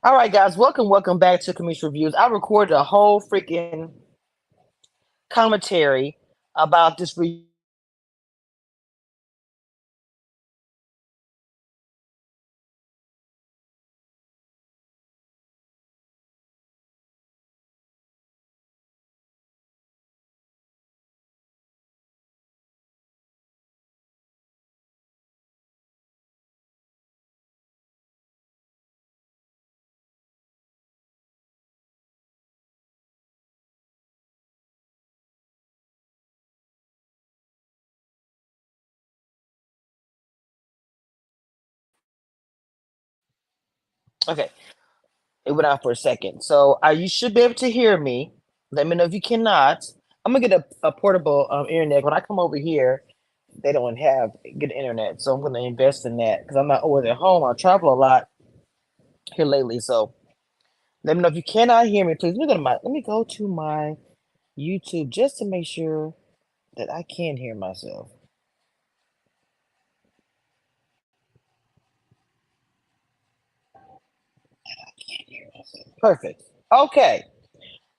All right, guys, welcome back to Commission Reviews. I recorded a whole freaking commentary about this reunion because I think it's hilarious. Okay, it went out for a second. So you should be able to hear me. Let me know if you cannot. I'm gonna get a portable internet. When I come over here, they don't have good internet, so I'm gonna invest in that because I'm not always at home. I travel a lot here lately, so let me know if you cannot hear me. Please let me go to my YouTube just to make sure that I can hear myself. Perfect. Okay.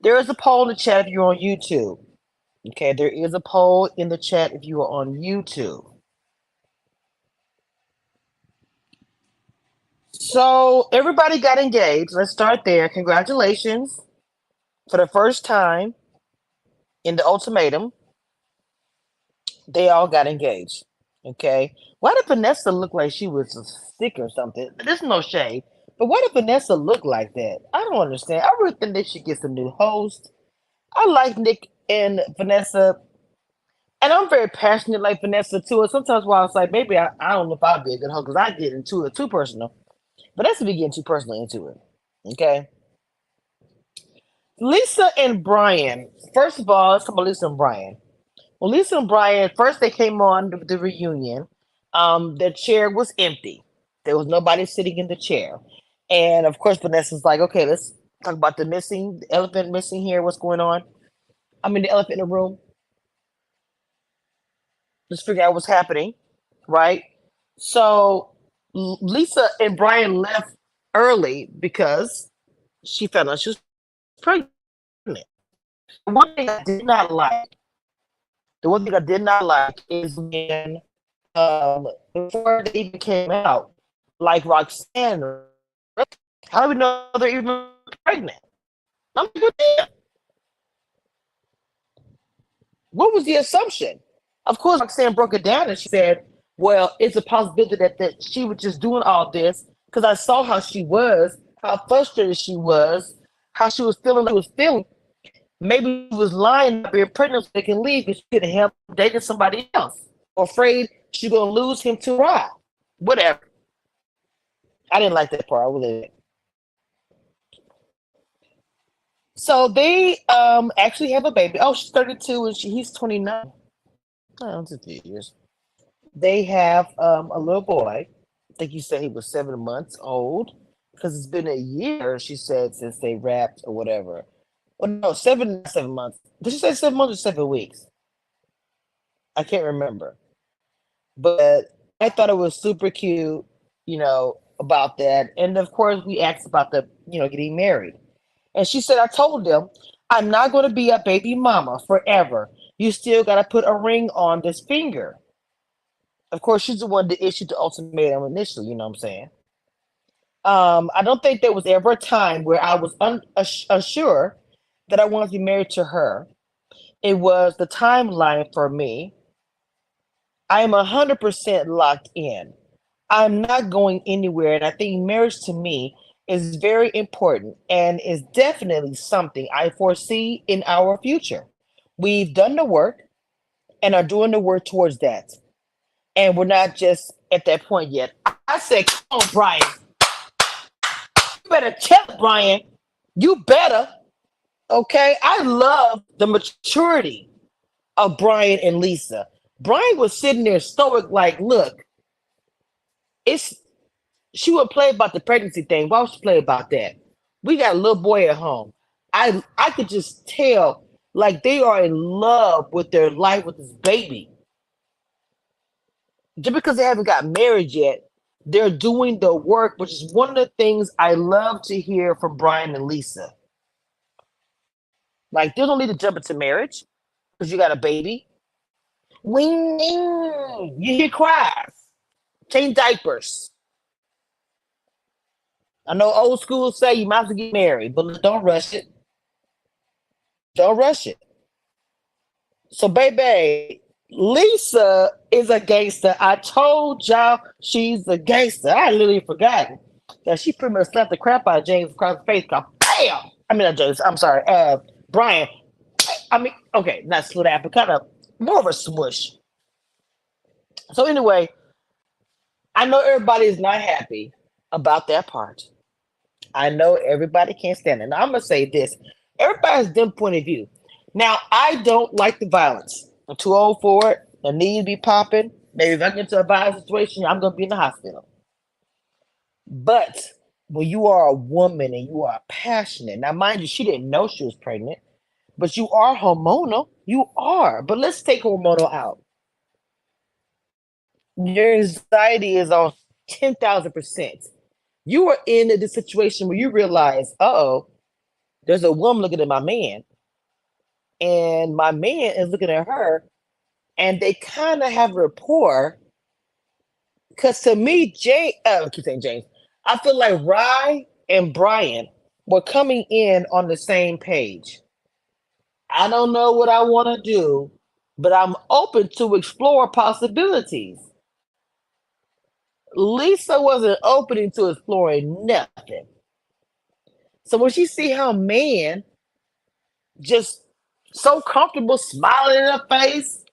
There is a poll in the chat if you're on YouTube. Okay, there is a poll in the chat if you are on YouTube. So everybody got engaged. Let's start there. Congratulations. For the first time in the ultimatum, they all got engaged. Okay. Why did Vanessa look like she was sick or something? There's no shade. But why did Vanessa look like that? I don't understand. I really think they should get some new hosts. I like Nick and Vanessa. And I'm very passionate like Vanessa too. And sometimes while it's like, maybe I don't know if I'll be a good host because I get into it too personal. But that's me getting too personal into it. Okay. Lisa and Brian. First of all, let's talk about Lisa and Brian. Well, Lisa and Brian, first they came on the reunion. The chair was empty. There was nobody sitting in the chair. And of course, Vanessa's like, okay, let's talk about the elephant missing here. What's going on? I mean, the elephant in the room. Let's figure out what's happening, right? So Lisa and Brian left early because she found out she was pregnant. The one thing I did not like, the one thing I did not like is when before they even came out, like Roxanne, how do we know they're even pregnant? I'm like, what was the assumption? Of course, Roxanne broke it down and she said, well, it's a possibility that she was just doing all this because I saw how she was, how frustrated she was, how she was feeling like she was feeling. Maybe she was lying about being pregnant so they can leave because she could have dated somebody else or afraid she's going to lose him to Rod. Whatever. I didn't like that part. I really didn't. So they actually have a baby. Oh, she's 32 and he's 29. Oh, it's a few years. They have a little boy. I think you said he was 7 months old because it's been a year, she said, since they wrapped or whatever. Well, no, 7 months. Did she say 7 months or 7 weeks? I can't remember. But I thought it was super cute, about that. And of course, we asked about getting married. And she said, I told them, I'm not going to be a baby mama forever. You still got to put a ring on this finger. Of course, she's the one that issued the ultimatum initially, you know what I'm saying? I don't think there was ever a time where I was unsure that I wanted to be married to her. It was the timeline for me. I am 100% locked in. I'm not going anywhere. And I think marriage to me is very important and is definitely something I foresee in our future. We've done the work and are doing the work towards that. And we're not just at that point yet. I said, come on, Brian. You better tell it, Brian. You better. Okay. I love the maturity of Brian and Lisa. Brian was sitting there stoic, like, look, it's she would play about the pregnancy thing. Why would she play about that? We got a little boy at home. I could just tell like they are in love with their life with this baby. Just because they haven't got married yet They're doing the work, which is one of the things I love to hear from Brian and Lisa. Like, they don't need to jump into marriage because you got a baby. Wing, you hear cries, change diapers. I know old school say you might have to get married, but don't rush it. Don't rush it. So, baby, Lisa is a gangster. I told y'all she's a gangster. I literally forgotten that she pretty much slapped the crap out of James across the face. Called bam. I mean, not James. I'm sorry, Brian. I mean, okay, not slow that, but kind of more of a smush. So anyway, I know everybody is not happy about that part. I know everybody can't stand it. Now, I'm gonna say this: everybody has their point of view. Now, I don't like the violence. I'm too old for it. The knee be popping. Maybe if I get into a violent situation, I'm gonna be in the hospital. But when you are a woman and you are passionate, now mind you, she didn't know she was pregnant, but you are hormonal. You are. But let's take hormonal out. Your anxiety is on 10,000%. You are in the situation where you realize, oh, there's a woman looking at my man, and my man is looking at her, and they kind of have rapport. Because to me, I keep saying James, I feel like Rye and Brian were coming in on the same page. I don't know what I want to do, but I'm open to explore possibilities. Lisa wasn't opening to exploring nothing. So when she see her man just so comfortable smiling in her face,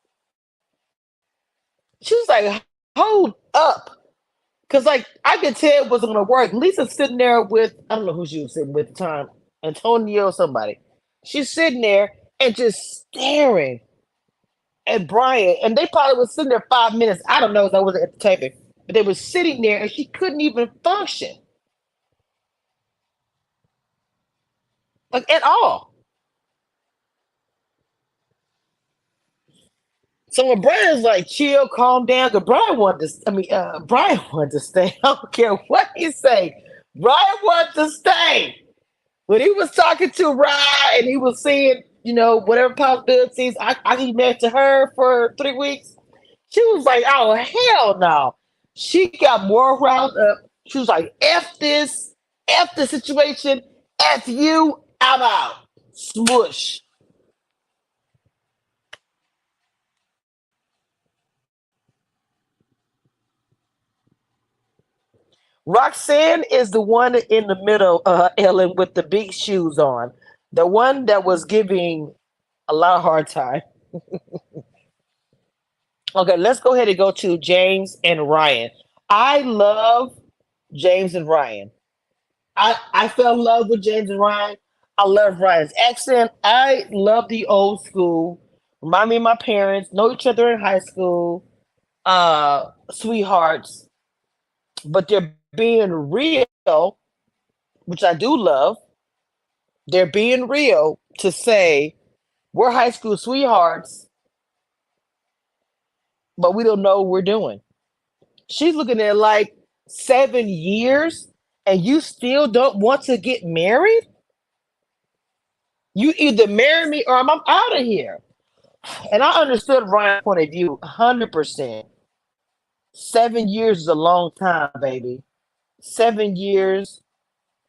she was like, hold up. Cause like I could tell it wasn't gonna work. Lisa's sitting there with I don't know who she was sitting with at the time, Antonio or somebody. She's sitting there and just staring at Brian. And they probably was sitting there 5 minutes. I don't know if I wasn't at the table. But they were sitting there and she couldn't even function. Like at all. So when Brian's like, chill, calm down, because Brian wanted to stay. I don't care what he say. Brian wanted to stay. When he was talking to Ryan and he was saying, whatever possibilities, I can married to her for 3 weeks. She was like, oh, hell no. She got more riled up. She was like, F this, F the situation, F you, I'm out. Smush. Roxanne is the one in the middle, Ellen, with the big shoes on. The one that was giving a lot of hard time. Okay, let's go ahead and go to James and Ryan. I love James and Ryan. I fell in love with James and Ryan. I love Ryan's accent. I love the old school. Remind me of my parents, know each other in high school, sweethearts, but they're being real, which I do love. They're being real to say we're high school sweethearts, but we don't know what we're doing. She's looking at like 7 years and you still don't want to get married? You either marry me or I'm out of here. And I understood Ryan's point of view 100%. 7 years is a long time, baby. 7 years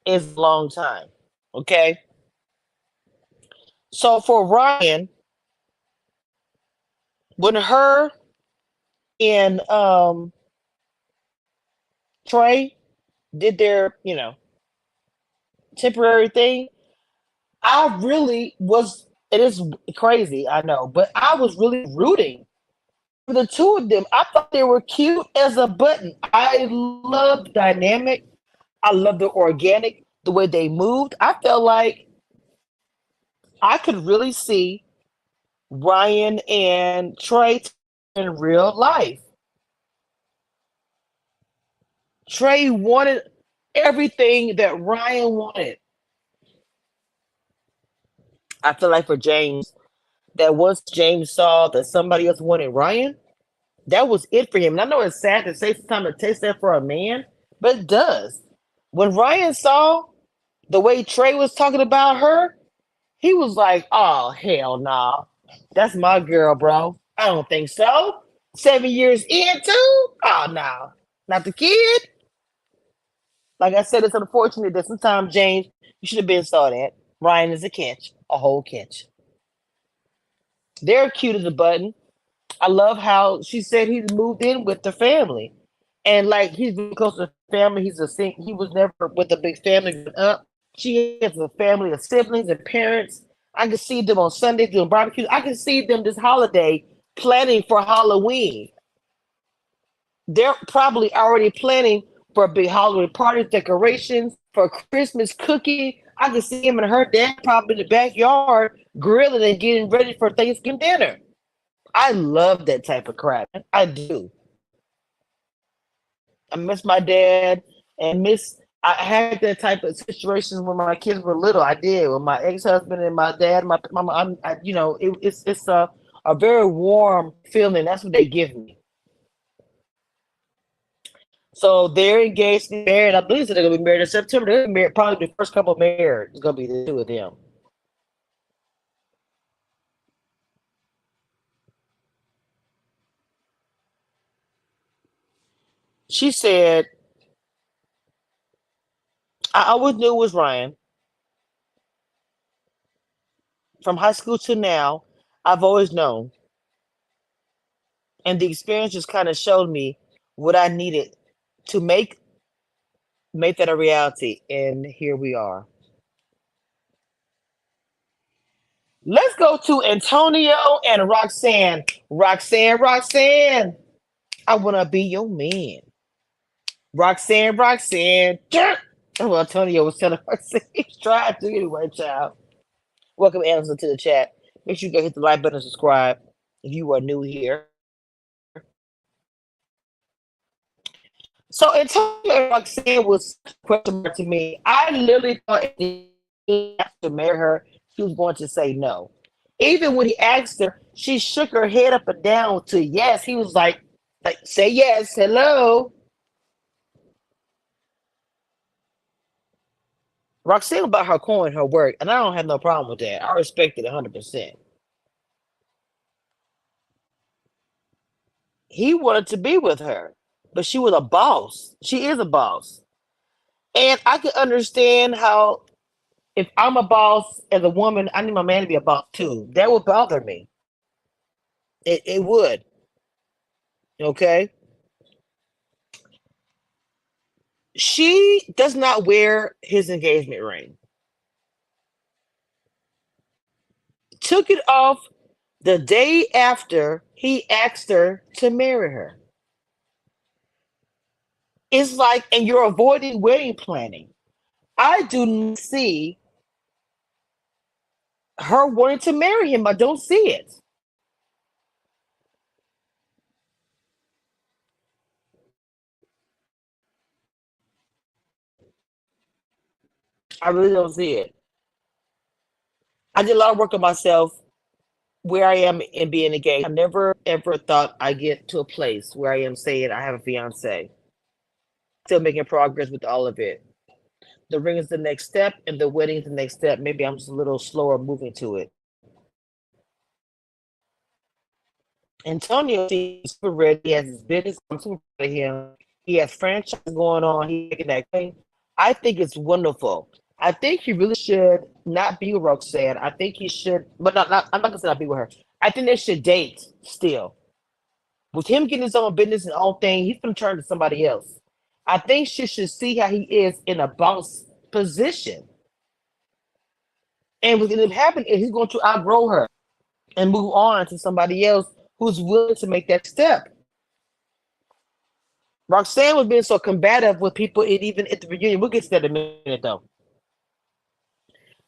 is a long time. Okay. So for Ryan, when her and Trey did their, temporary thing, I really was, it is crazy, I know, but I was really rooting for the two of them. I thought they were cute as a button. I love the dynamic. I love the organic, the way they moved. I felt like I could really see Ryan and Trey in real life. Trey wanted everything that Ryan wanted. I feel like for James, that once James saw that somebody else wanted Ryan, That was it for him. And I know it's sad to say sometimes it takes that for a man, but it does. When Ryan saw the way Trey was talking about her, he was like, "Oh hell nah, that's my girl, bro. I don't think so. 7 years in too? Oh no, not the kid." Like I said, it's unfortunate that sometimes James, you should have been saw that. Ryan is a catch, a whole catch. They're cute as a button. I love how she said he's moved in with the family, and like he's really close to the family. He was never with a big family growing up. She has a family of siblings and parents. I can see them on Sundays doing barbecues. I can see them this holiday planning for Halloween. They're probably already planning for a big Halloween party, decorations, for Christmas cookie. I can see him and her dad probably in the backyard grilling and getting ready for Thanksgiving dinner. I love that type of crap. I do. I miss my dad and miss. I had that type of situations when my kids were little. I did with my ex husband and my dad. My mama. It's a very warm feeling. That's what they give me. So they're engaged, they're married. I believe they're gonna be married in September. They're gonna be married, probably the first couple married. It's gonna be the two of them. She said, "I always knew it was Ryan from high school to now. I've always known, and the experience just kind of showed me what I needed to make that a reality. And here we are." Let's go to Antonio and Roxanne. Roxanne. I wanna be your man. Roxanne. Well, Antonio was telling Roxanne he's trying to anyway, child. Welcome, Anderson, to the chat. Make sure you go hit the like button and subscribe if you are new here. So Antonio and Roxanne was a question mark to me. I literally thought if he asked to marry her, she was going to say no. Even when he asked her, she shook her head up and down to yes. He was like say yes, hello. Roxanne about her coin, her work, and I don't have no problem with that. I respect it 100%. He wanted to be with her, but she was a boss. She is a boss. And I can understand how if I'm a boss as a woman, I need my man to be a boss too. That would bother me. It would. Okay. She does not wear his engagement ring. Took it off the day after he asked her to marry her. It's like, and you're avoiding wedding planning. I do not see her wanting to marry him. I don't see it. I really don't see it. I did a lot of work on myself where I am in being engaged. I never ever thought I get to a place where I am saying I have a fiance. Still making progress with all of it. The ring is the next step, and the wedding is the next step. Maybe I'm just a little slower moving to it. Antonio seems super ready. He has his business. I'm super proud of him. He has franchise going on. He's making that thing. I think it's wonderful. I think he really should not be with Roxanne. I think he should, but I'm not gonna say not be with her. I think they should date still. With him getting his own business and own thing, he's gonna turn to somebody else. I think she should see how he is in a boss position. And what's gonna happen is he's going to outgrow her and move on to somebody else who's willing to make that step. Roxanne was being so combative with people, and even at the reunion. We'll get to that in a minute, though.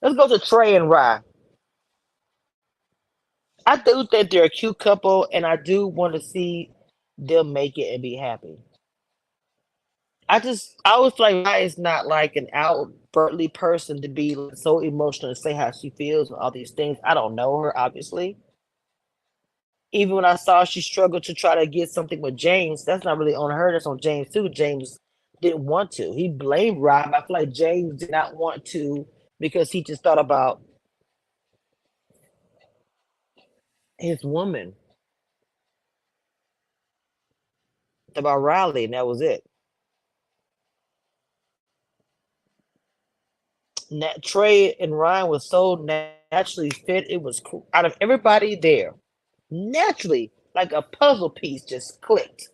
Let's go to Trey and Rye. I do think they're a cute couple, and I do want to see them make it and be happy. I always feel like Rye is not like an outwardly person to be like, so emotional and say how she feels and all these things. I don't know her, obviously, Even when I saw she struggled to try to get something with James, that's not really on her. That's on James too. James didn't want to. He blamed Rob. I feel like James did not want to because he just thought about his woman, about Riley, and that was it. Trey and Ryan was so naturally fit. It was cool. Out of everybody there, naturally, like a puzzle piece just clicked.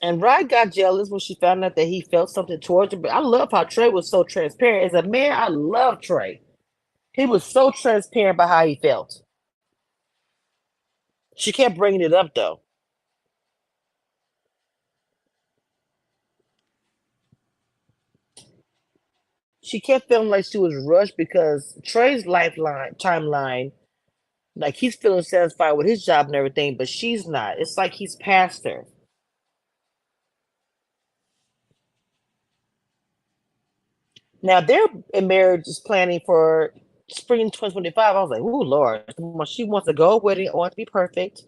And Ryan got jealous when she found out that he felt something towards her. But I love how Trey was so transparent. As a man, I love Trey. He was so transparent about how he felt. She kept bringing it up though. She kept feeling like she was rushed because Trey's lifeline timeline, like he's feeling satisfied with his job and everything, but she's not. It's like he's past her. Now their marriage is planning for spring 2025. I was like, "Ooh, Lord, she wants to go wedding. I want to be perfect.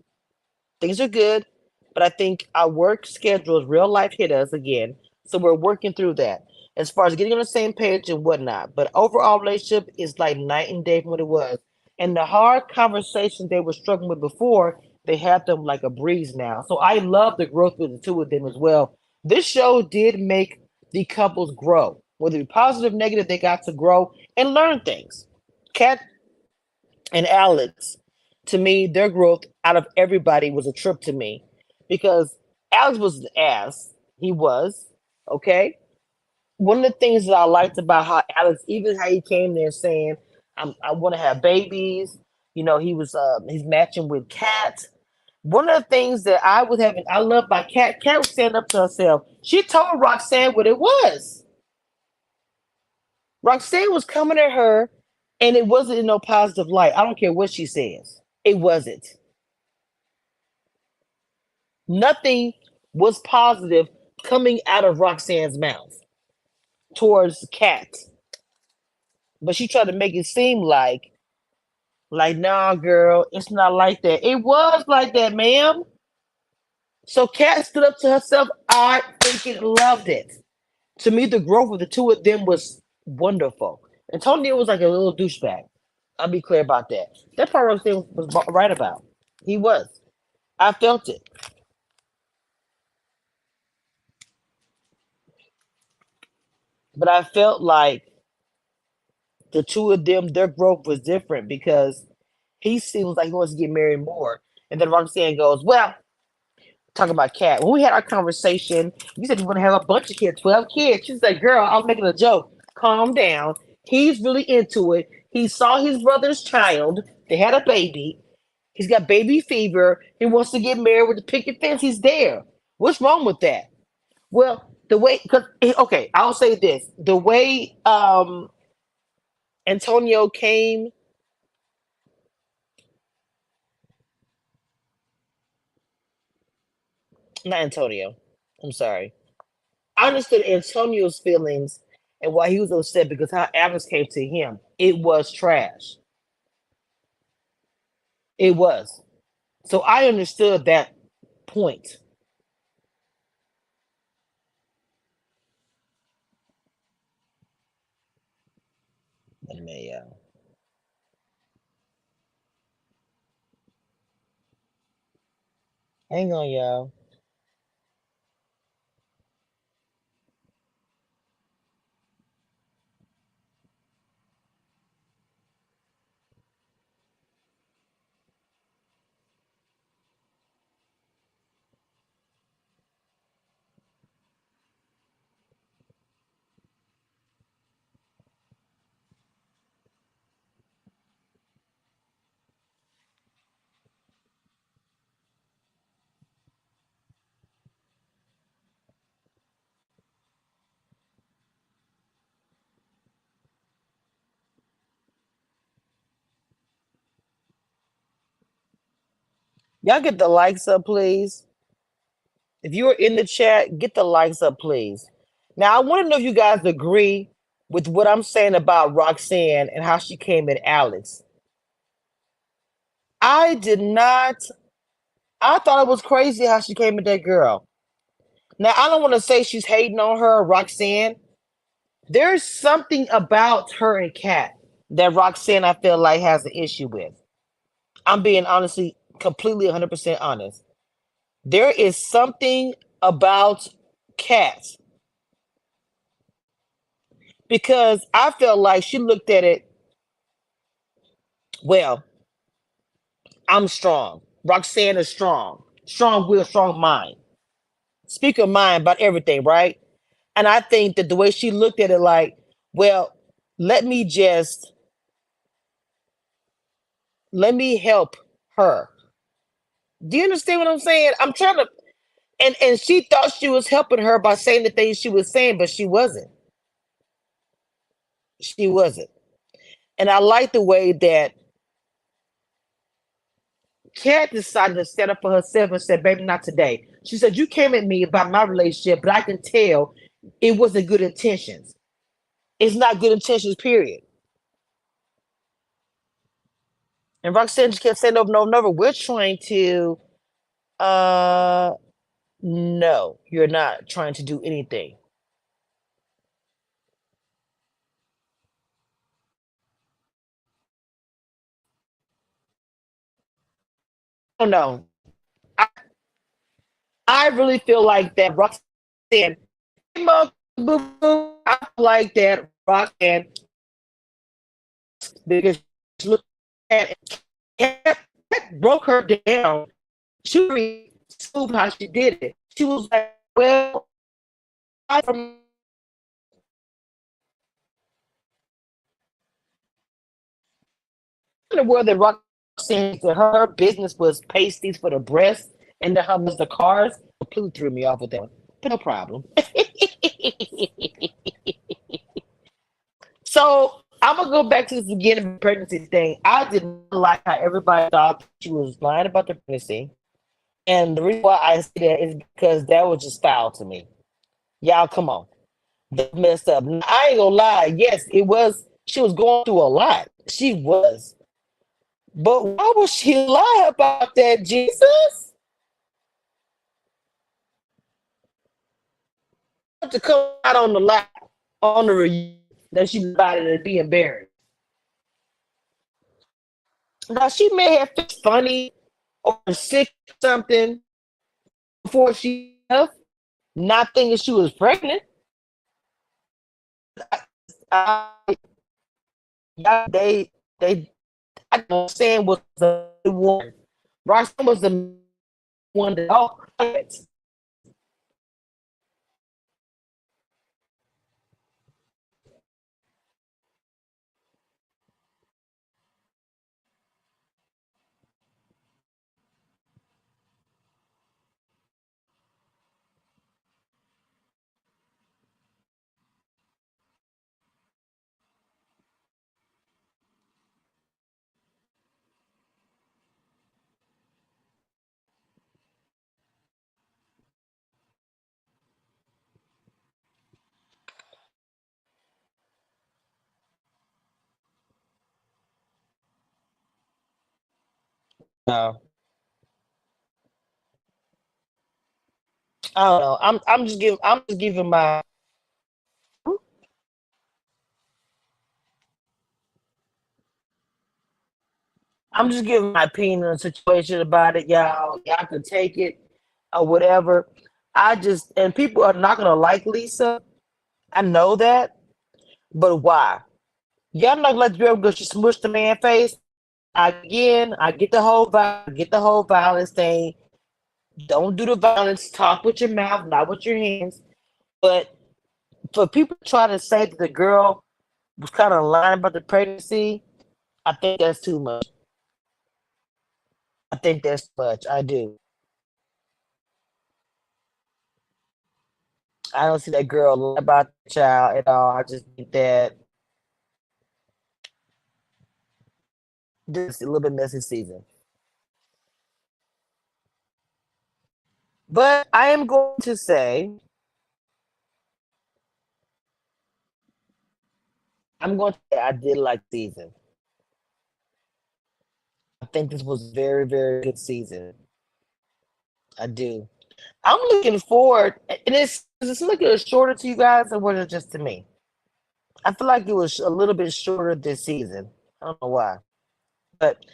Things are good, but I think our work schedules, real life hit us again. So we're working through that as far as getting on the same page and whatnot. But overall relationship is like night and day from what it was. And the hard conversations they were struggling with before, they have them like a breeze now. So I love the growth with the two of them as well. This show did make the couples grow. Whether it be positive, negative, they got to grow and learn things. Kat and Alex, to me, their growth out of everybody was a trip to me because Alex was an ass. He was, okay? One of the things that I liked about how Alex, even how he came there saying, I want to have babies. You know, he's matching with Kat. One of the things that I love about Kat was standing up to herself. She told Roxanne what it was. Roxanne was coming at her, and it wasn't in no positive light. I don't care what she says. It wasn't. Nothing was positive coming out of Roxanne's mouth towards Kat. But she tried to make it seem like, nah, girl, it's not like that. It was like that, ma'am. So Kat stood up to herself. I freaking loved it. To me, the growth of the two of them was wonderful. Antonio was like a little douchebag. I'll be clear about that. That part Roxanne was right about. He was. I felt it. But I felt like the two of them, their growth was different because he seems like he wants to get married more. And then Roxanne goes, well, talking about Kat. When we had our conversation, you said you want to have a bunch of kids, 12 kids. She's like, girl, I was making a joke. Calm down. He's really into it. He saw his brother's child. They had a baby. He's got baby fever. He wants to get married with the picket fence. He's there. What's wrong with that? Well, the way, cause, okay, I'll say this. The way Antonio came, not Antonio, I'm sorry. I understood Antonio's feelings and why he was upset because how Adams came to him. It was trash. It was. So I understood that point. Wait a minute, y'all. Hang on, y'all. Y'all get the likes up, please. If you are in the chat, get the likes up, please. Now, I want to know if you guys agree with what I'm saying about Roxanne and how she came at Alex. I did not. I thought it was crazy how she came at that girl. Now I don't want to say she's hating on her, Roxanne. There's something about her and Kat that Roxanne I feel like has an issue with. I'm being honestly, completely 100% honest. There is something about Kat because I felt like she looked at it, well, I'm strong. Roxanne is strong. Strong will, strong mind. Speak her mind about everything, right? And I think that the way she looked at it, like, well, let me just let me help her. Do you understand what I'm saying? I'm trying to, and she thought she was helping her by saying the things she was saying, but she wasn't. She wasn't. And I like the way that Kat decided to stand up for herself and said, "Baby, not today." She said, "You came at me about my relationship, but I can tell it wasn't good intentions. It's not good intentions, period." And Roxanne just kept saying over and over and over, "We're trying to, uh, no, you're not trying to do anything." Oh no, I, I really feel like that Roxanne, boo boo. I feel like that Roxanne because look at Kat broke her down. She really smooth how she did it. She was like, "Well, I from the world that Roxanne that her business was pasties for the breasts and the hummus, the cars." Completely threw me off with that one. But no problem. So I'm gonna go back to the beginning of the pregnancy thing. I did not like how everybody thought she was lying about the pregnancy. And the reason why I say that is because that was just foul to me. Y'all, come on. That messed up. I ain't gonna lie. Yes, it was. She was going through a lot. She was. But why would she lie about that, Jesus? To come out on the lie, on the reunion, that she lied and be embarrassed. Now, she may have felt funny or sick or something before she left, not thinking she was pregnant. I, they, I don't understand was the one. Roxanne was the one that all no. I don't know. I'm just giving my I'm just giving my opinion on the situation about it, y'all. Y'all can take it or whatever. I just and people are not gonna like Lisa. I know that, but why? Y'all not gonna let the girl because she smushed the man face. Again, I get the whole violence thing. Don't do the violence. Talk with your mouth, not with your hands. But for people to try to say that the girl was kind of lying about the pregnancy, I think that's too much. I think that's too much. I do. I don't see that girl lie about the child at all. I just think that this is a little bit messy season. But I am going to say, I'm going to say I did like season. think this was a very, very good season. I do. I'm looking forward, and it's looking shorter to you guys, or was it just to me? I feel like it was a little bit shorter this season. I don't know why, but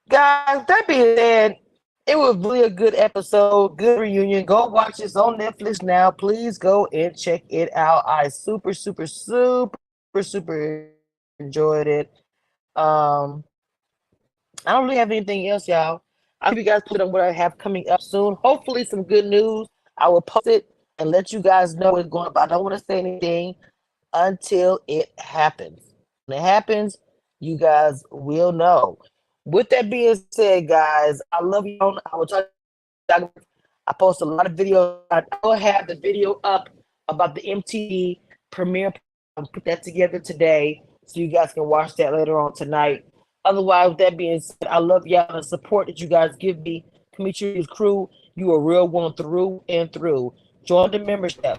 guys, that being said, it was really a good episode, good reunion. Go watch this on Netflix now. Please go and check it out. I super, super, super enjoyed it. Um, I don't really have anything else, y'all. I'll keep you guys posted on what I have coming up soon. Hopefully, some good news. I will post it and let you guys know what's going on. But I don't want to say anything until it happens. When it happens, you guys will know. With that being said, guys, I love you. I will talk. I post a lot of videos. I will have the video up about the MTV premiere. I'll put that together today so you guys can watch that later on tonight. Otherwise, with that being said, I love y'all and the support that you guys give me. Community crew, you a real one through and through. Join the membership.